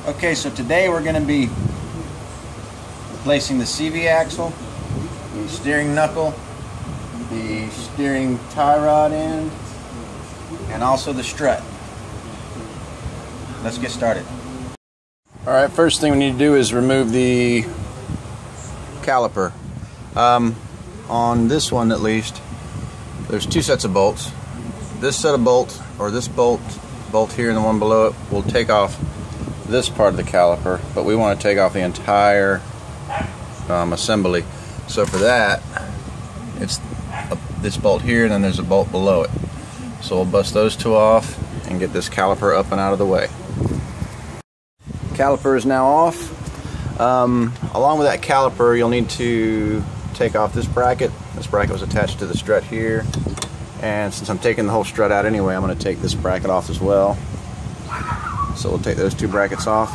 Okay, so today we're going to be replacing the CV axle, the steering knuckle, the steering tie rod end, and also the strut. Let's get started. Alright, first thing we need to do is remove the caliper. On this one at least, there's two sets of bolts. This set of bolts, or this bolt here and the one below it, will take off this part of the caliper, but we want to take off the entire assembly. So for that, it's this bolt here, and then there's a bolt below it. So we'll bust those two off and get this caliper up and out of the way. Caliper is now off. Along with that caliper, you'll need to take off this bracket. This bracket was attached to the strut here, and since I'm taking the whole strut out anyway, I'm going to take this bracket off as well. So we'll take those two brackets off.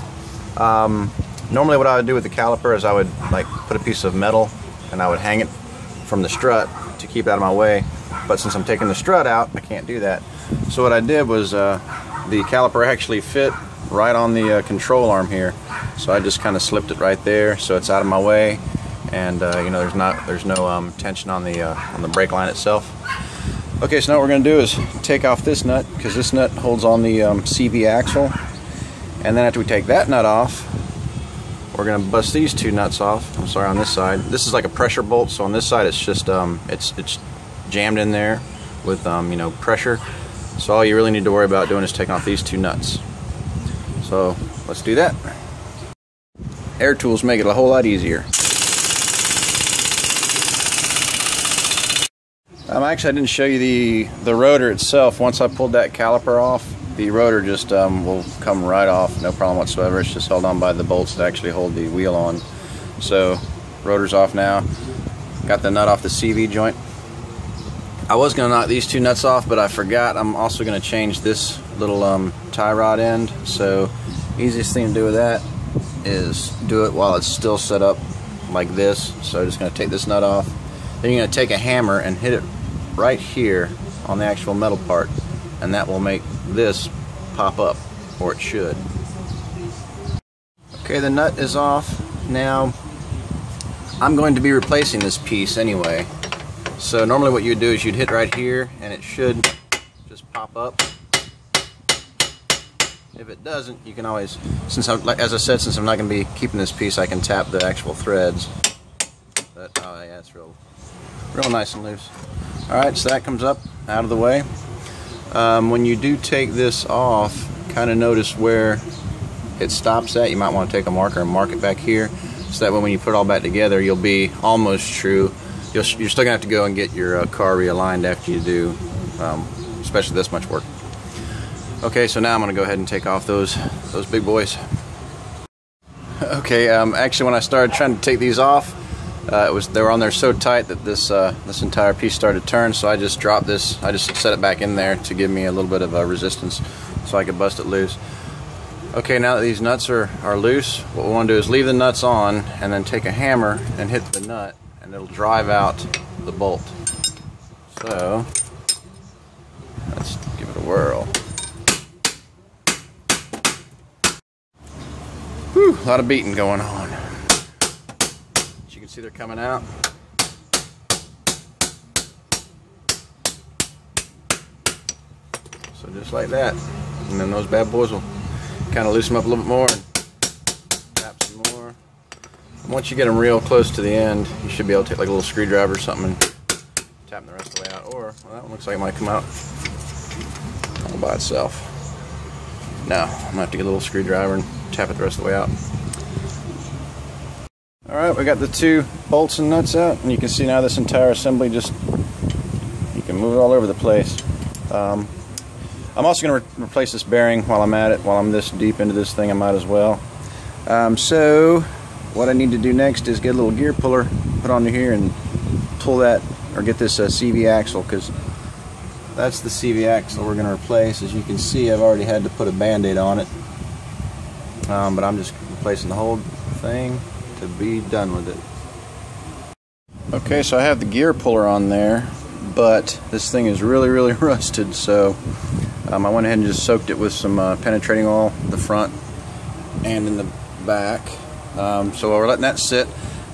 Normally what I would do with the caliper is I would put a piece of metal and I would hang it from the strut to keep it out of my way, but since I'm taking the strut out, I can't do that. So what I did was the caliper actually fit right on the control arm here, so I just kind of slipped it right there so it's out of my way, and you know, there's no tension on the brake line itself. Okay, so now what we're going to do is take off this nut, because this nut holds on the CV axle, and then after we take that nut off, we're going to bust these two nuts off. I'm sorry, on this side. This is like a pressure bolt, so on this side it's just it's jammed in there with you know, pressure. So all you really need to worry about doing is taking off these two nuts. So let's do that. Air tools make it a whole lot easier. Actually, I didn't show you the rotor itself. Once I pulled that caliper off, the rotor just will come right off, no problem whatsoever. It's just held on by the bolts that actually hold the wheel on. So, rotor's off now. Got the nut off the CV joint. I was going to knock these two nuts off, but I forgot. I'm also going to change this little tie rod end. So, easiest thing to do with that is do it while it's still set up like this. So, I'm just going to take this nut off. Then you're going to take a hammer and hit it right here on the actual metal part, and that will make this pop up, or it should. Okay, the nut is off. Now I'm going to be replacing this piece anyway, so normally what you would do is you'd hit right here and it should just pop up. If it doesn't, you can always, as I said, since I'm not going to be keeping this piece, I can tap the actual threads. But oh yeah, it's real nice and loose. Alright, so that comes up out of the way. When you do take this off, kind of notice where it stops at. You might want to take a marker and mark it back here, so that way when you put it all back together, you'll be almost true. You're still going to have to go and get your car realigned after you do, especially this much work. Okay, so now I'm going to go ahead and take off those big boys. Okay, actually when I started trying to take these off, they were on there so tight that this entire piece started to turn, so I just dropped this. I just set it back in there to give me a little bit of resistance so I could bust it loose. Okay, now that these nuts are loose, what we want to do is leave the nuts on and then take a hammer and hit the nut, and it'll drive out the bolt. So let's give it a whirl. Whew, a lot of beating going on. See, they're coming out. So just like that, and then those bad boys will kind of loosen them up a little bit more and tap some more. And once you get them real close to the end, you should be able to take like a little screwdriver or something and tap them the rest of the way out. Or, well, that one looks like it might come out all by itself. No, I'm gonna have to get a little screwdriver and tap it the rest of the way out. Alright, we got the two bolts and nuts out, and you can see now this entire assembly just, you can move it all over the place. I'm also going to replace this bearing while I'm at it. While I'm this deep into this thing, I might as well. So what I need to do next is get a little gear puller put onto here and pull that, or get this CV axle, because that's the CV axle we're going to replace. As you can see, I've already had to put a band-aid on it, but I'm just replacing the whole thing to be done with it. Okay, so I have the gear puller on there, but this thing is really rusted, so I went ahead and just soaked it with some penetrating oil, the front, and in the back. So while we're letting that sit,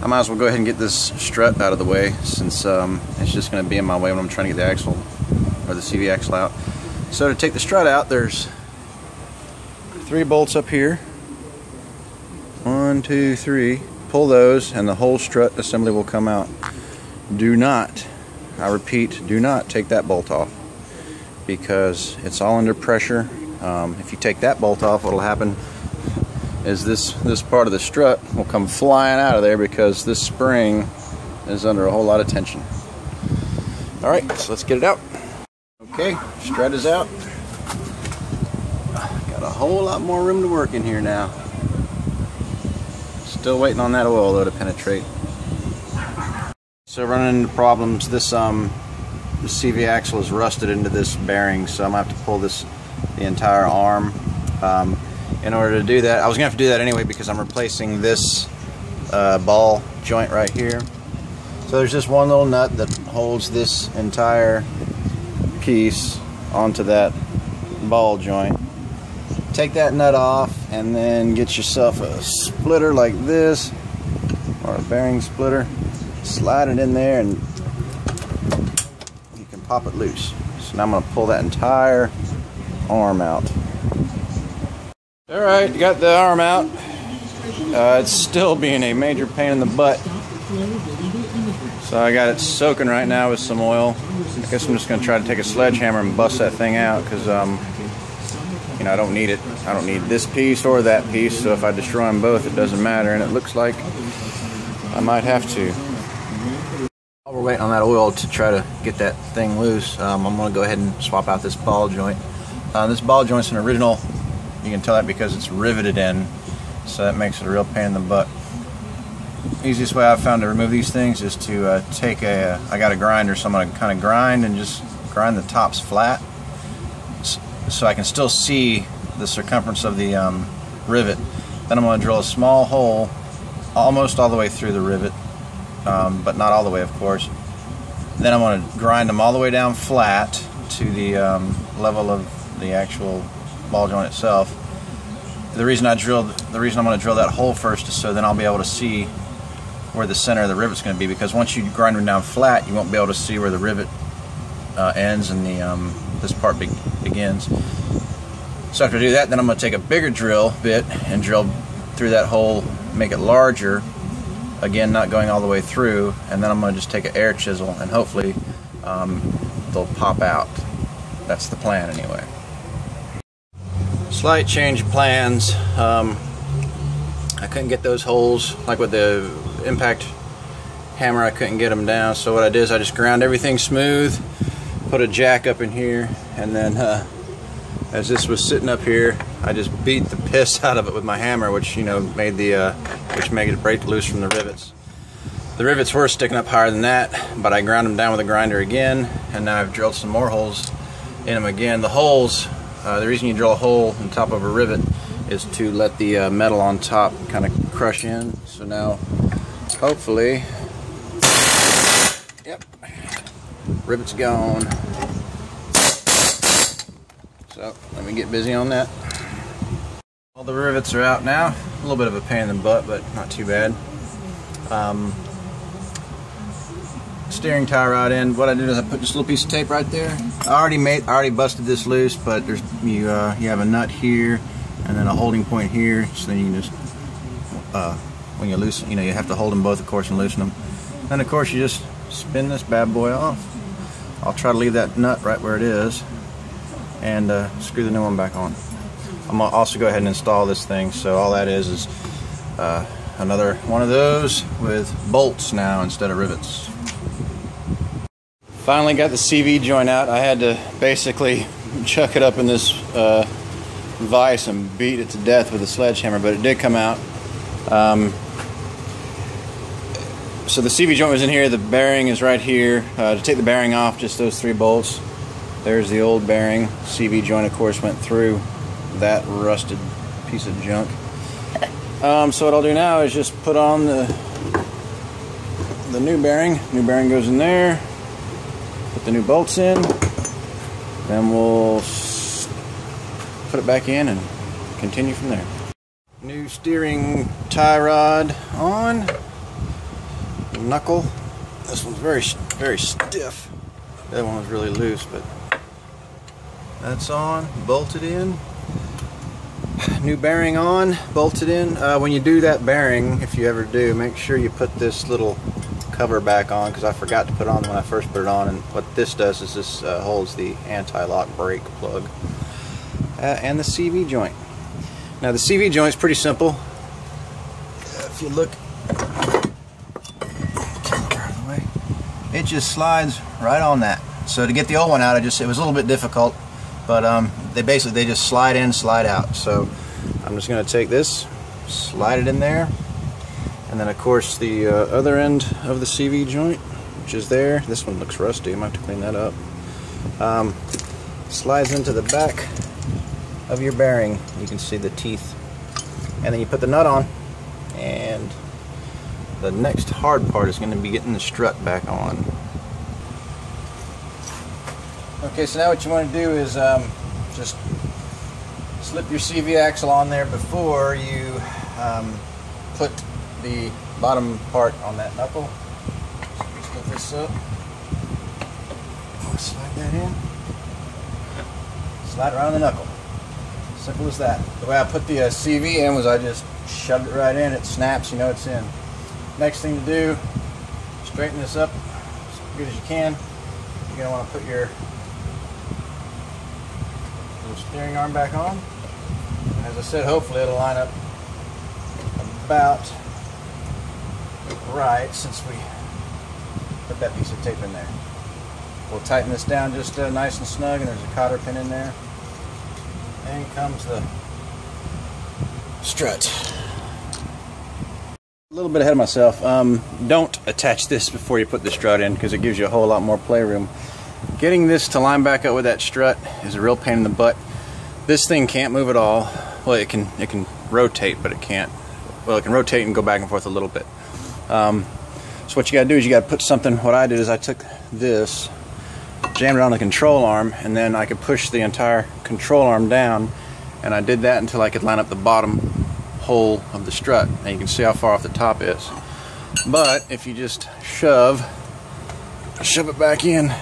I might as well go ahead and get this strut out of the way, since it's just going to be in my way when I'm trying to get the axle, or the CV axle out. So to take the strut out, there's 3 bolts up here. 1, 2, 3. Pull those and the whole strut assembly will come out. Do not, I repeat, do not take that bolt off, because it's all under pressure. If you take that bolt off, what will happen is this part of the strut will come flying out of there, because this spring is under a whole lot of tension. Alright, so let's get it out. Okay, strut is out. Got a whole lot more room to work in here now. Still waiting on that oil though to penetrate. So running into problems. This CV axle is rusted into this bearing, so I'm gonna have to pull the entire arm. In order to do that, I was gonna have to do that anyway, because I'm replacing this ball joint right here. So there's just one little nut that holds this entire piece onto that ball joint. Take that nut off and then get yourself a splitter like this, or a bearing splitter. Slide it in there and you can pop it loose. So now I'm going to pull that entire arm out. Alright, got the arm out. It's still being a major pain in the butt. So I got it soaking right now with some oil. I guess I'm just going to try to take a sledgehammer and bust that thing out, because you know, I don't need it. I don't need this piece or that piece, so if I destroy them both, it doesn't matter, and it looks like I might have to. While we're waiting on that oil to try to get that thing loose, I'm going to go ahead and swap out this ball joint. This ball joint's an original. You can tell that because it's riveted in, so that makes it a real pain in the butt. Easiest way I've found to remove these things is to take I got a grinder, so I'm going to kind of grind and just grind the tops flat, so I can still see the circumference of the rivet. Then I'm going to drill a small hole almost all the way through the rivet, but not all the way, of course. Then I'm going to grind them all the way down flat to the level of the actual ball joint itself. The reason I'm going to drill that hole first is so then I'll be able to see where the center of the rivet's going to be, because once you grind them down flat, you won't be able to see where the rivet ends and this part begins. So after I do that, then I'm going to take a bigger drill bit and drill through that hole, make it larger, again not going all the way through, and then I'm going to just take an air chisel and hopefully they'll pop out. That's the plan anyway. Slight change of plans. I couldn't get those holes, like with the impact hammer, I couldn't get them down, so what I did is I just ground everything smooth, put a jack up in here, and then as this was sitting up here, I just beat the piss out of it with my hammer, which, you know, made it break loose from the rivets. The rivets were sticking up higher than that, but I ground them down with a grinder again, and now I've drilled some more holes in them again. The holes, the reason you drill a hole on top of a rivet is to let the metal on top kind of crush in. So now, hopefully, yep, rivet's gone. So let me get busy on that. All the rivets are out now. A little bit of a pain in the butt, but not too bad. Steering tie rod in. What I did is I put this little piece of tape right there. I already busted this loose, but there's you have a nut here and then a holding point here. So then you can just when you loosen, you have to hold them both, of course, and loosen them. And of course, you just spin this bad boy off. I'll try to leave that nut right where it is and screw the new one back on. I'm gonna also go ahead and install this thing. So all that is another one of those with bolts now instead of rivets. Finally got the CV joint out. I had to basically chuck it up in this vise and beat it to death with a sledgehammer, but it did come out. So the CV joint was in here, the bearing is right here. To take the bearing off, just those 3 bolts. There's the old bearing. CV joint, of course, went through that rusted piece of junk. So what I'll do now is just put on the new bearing. New bearing goes in there. Put the new bolts in. Then we'll put it back in and continue from there. New steering tie rod on. Knuckle. This one's very stiff. That one was really loose, but that's on, bolted in. New bearing on, bolted in. When you do that bearing, if you ever do, make sure you put this little cover back on, because I forgot to put it on when I first put it on. And what this does is this holds the anti-lock brake plug and the CV joint. Now the CV joint is pretty simple. If you look, it just slides right on that. So to get the old one out, it was a little bit difficult, but they just slide in, slide out. So I'm just going to take this, slide it in there, and then of course the other end of the CV joint, which is there. This one looks rusty. I might have to clean that up. Slides into the back of your bearing. You can see the teeth, and then you put the nut on, and the next hard part is going to be getting the strut back on. Okay, so now what you want to do is just slip your CV axle on there before you put the bottom part on that knuckle. So just lift this up, slide that in, slide around the knuckle. Simple as that. The way I put the CV in was I just shoved it right in. It snaps, you know it's in. Next thing to do, straighten this up as good as you can. You're going to want to put your little steering arm back on. And as I said, hopefully it'll line up about right since we put that piece of tape in there. We'll tighten this down just nice and snug, and there's a cotter pin in there. In comes the strut. A little bit ahead of myself. Don't attach this before you put the strut in, because it gives you a whole lot more playroom. Getting this to line back up with that strut is a real pain in the butt. This thing can't move at all. Well, it can rotate, but it can't. Well, it can rotate and go back and forth a little bit. So what you got to do is you got to put something. What I did is I took this, jammed it on the control arm, and then I could push the entire control arm down, and I did that until I could line up the bottom hole of the strut. And you can see how far off the top is. But if you just shove it back in,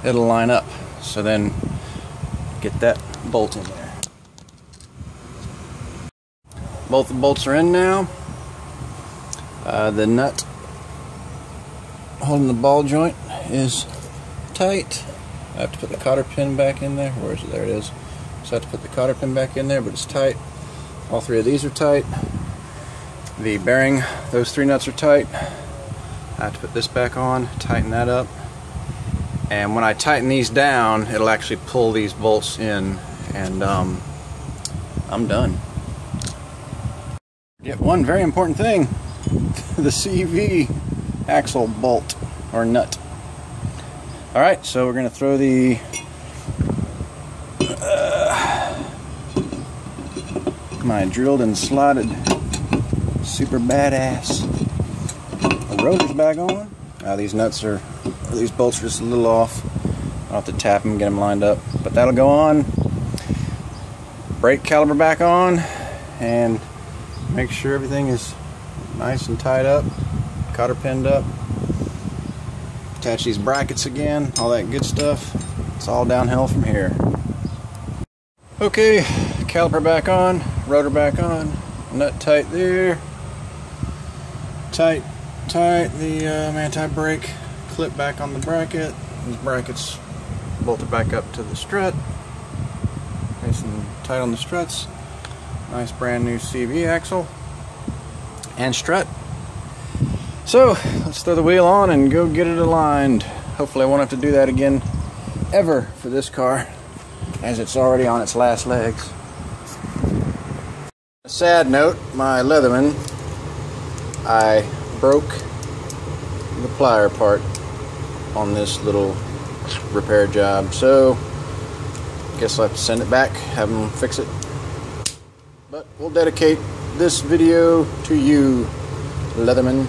it'll line up. So then get that bolt in there. Both the bolts are in now. The nut holding the ball joint is tight. I have to put the cotter pin back in there. Where is it? There it is. So I have to put the cotter pin back in there, but it's tight. All three of these are tight. The bearing, those three nuts are tight. I have to put this back on, tighten that up. And when I tighten these down, it'll actually pull these bolts in, and I'm done. Yet one very important thing, the CV axle bolt or nut. Alright, so we're going to throw the my drilled and slotted super badass rotors back on. These nuts are, these bolts are just a little off. I'll have to tap them, get them lined up, but that'll go on. Brake caliper back on, and make sure everything is nice and tied up, cotter pinned up. Attach these brackets again, all that good stuff. It's all downhill from here. Okay, caliper back on, rotor back on, nut tight there. Tight the anti-brake clip back on the bracket. These brackets bolted back up to the strut. Nice and tight on the struts. Nice brand new CV axle and strut. So let's throw the wheel on and go get it aligned. Hopefully I won't have to do that again ever for this car, as it's already on its last legs. A sad note, my Leatherman, I broke the plier part on this little repair job, so I guess I'll have to send it back, have them fix it. But we'll dedicate this video to you, Leatherman.